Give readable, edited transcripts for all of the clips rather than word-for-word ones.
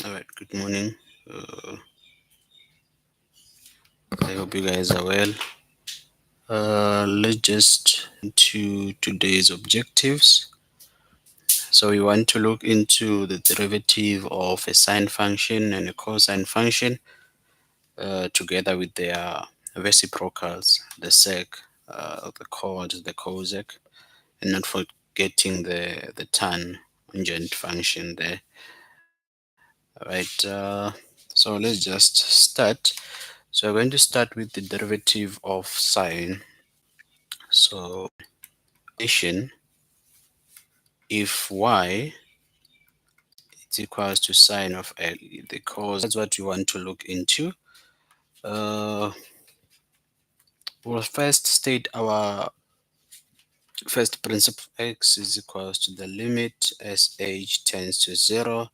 All right, good morning. I hope you guys are well. Let's just into today's objectives. So we want to look into the derivative of a sine function and a cosine function together with their reciprocals, the sec, the cot, the cosec, and not forgetting the tangent function there. All right. So let's just start. So we're going to start with the derivative of sine. So equation, if y is equals to sine of L, the cos, that's what we want to look into. Uh, we'll first state our first principle. X is equals to the limit as h tends to 0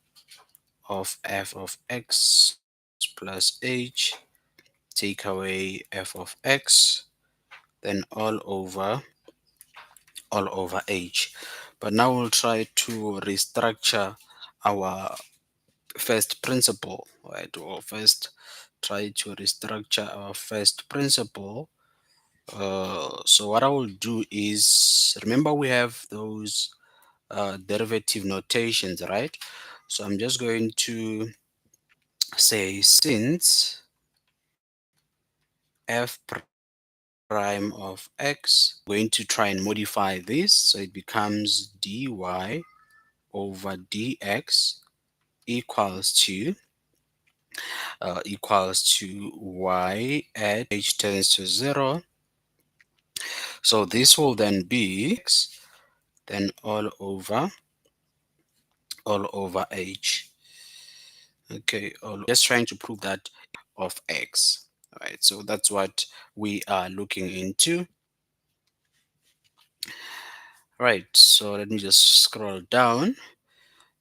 of f of x plus h, take away f of x, then all over h. But now we'll try to restructure our first principle, right? Or first try to restructure our first principle. So what I will do is, remember we have those derivative notations, right? So I'm just going to say since f prime of x, going to try and modify this so it becomes dy over dx equals to y at h tends to 0. So this will then be x, then all over h. Okay, just trying to prove that of x. All right, so that's what we are looking into. Right, so let me just scroll down.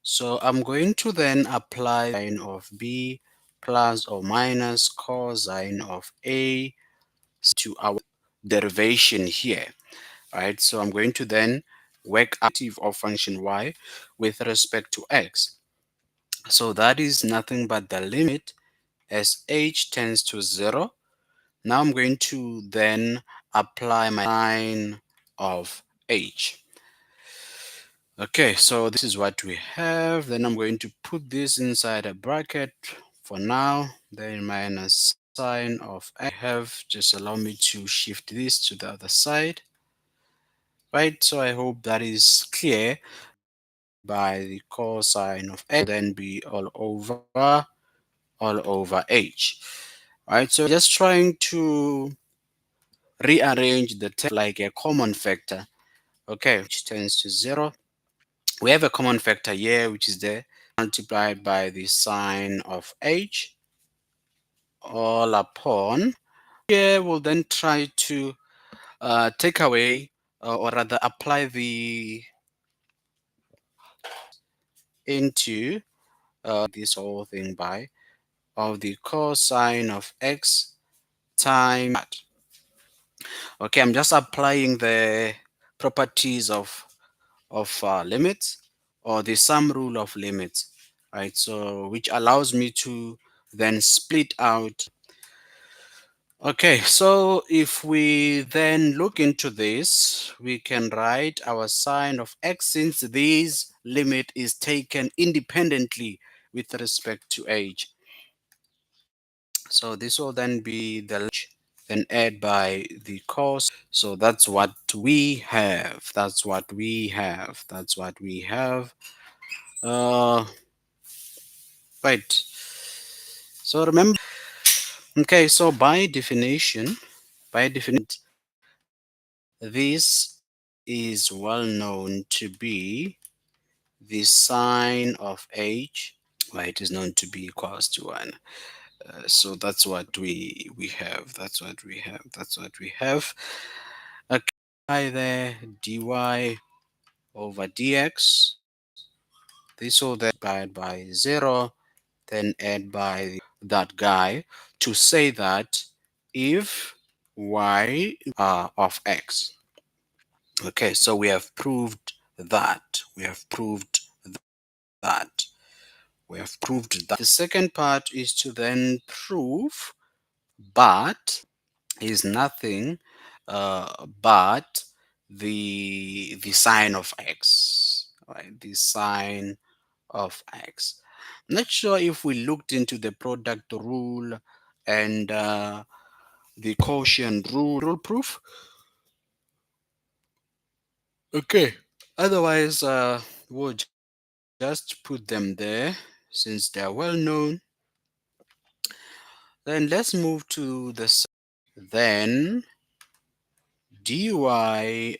So I'm going to then apply sine of b plus or minus cosine of a to our derivation here. Right, so I'm going to then work active of function y with respect to x. So that is nothing but the limit as h tends to 0. Now I'm going to then apply my sine of h. Okay, so this is what we have. Then I'm going to put this inside a bracket for now. Then minus sine of I have. Just allow me to shift this to the other side. Right, so I hope that is clear. By the cosine of x, then be all over h. Right, so just trying to rearrange the term like a common factor. Okay, which tends to 0. We have a common factor here, which is there, multiplied by the sine of h all upon. Here we'll then try to take away or rather apply the into this whole thing by of the cosine of x times that. Okay, I'm just applying the properties of limits or the sum rule of limits, right? So which allows me to then split out. Okay, so if we then look into this, we can write our sine of x since this limit is taken independently with respect to h. So this will then be the then add by the cos. So that's what we have. That's what we have. That's what we have. Uh, right. So remember, okay. So this is well known to be the sine of h. Why it is known to be equals to 1. So that's what we have. That's what we have. That's what we have. Okay, there dy over dx. This will then divide by 0, then add by that guy to say that if y of x. Okay, so we have proved that. We have proved that. We have proved that. The second part is to then prove but is nothing but the sign of x, right? The sign of x. Not sure if we looked into the product rule and the quotient rule proof. Okay. Otherwise, we'll just put them there since they are well known. Then let's move to the then dy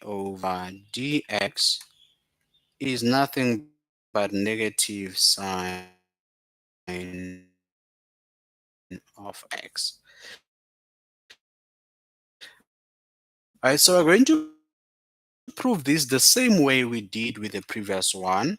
over dx is nothing but negative sine of x. Alright, so we're going to prove this the same way we did with the previous one.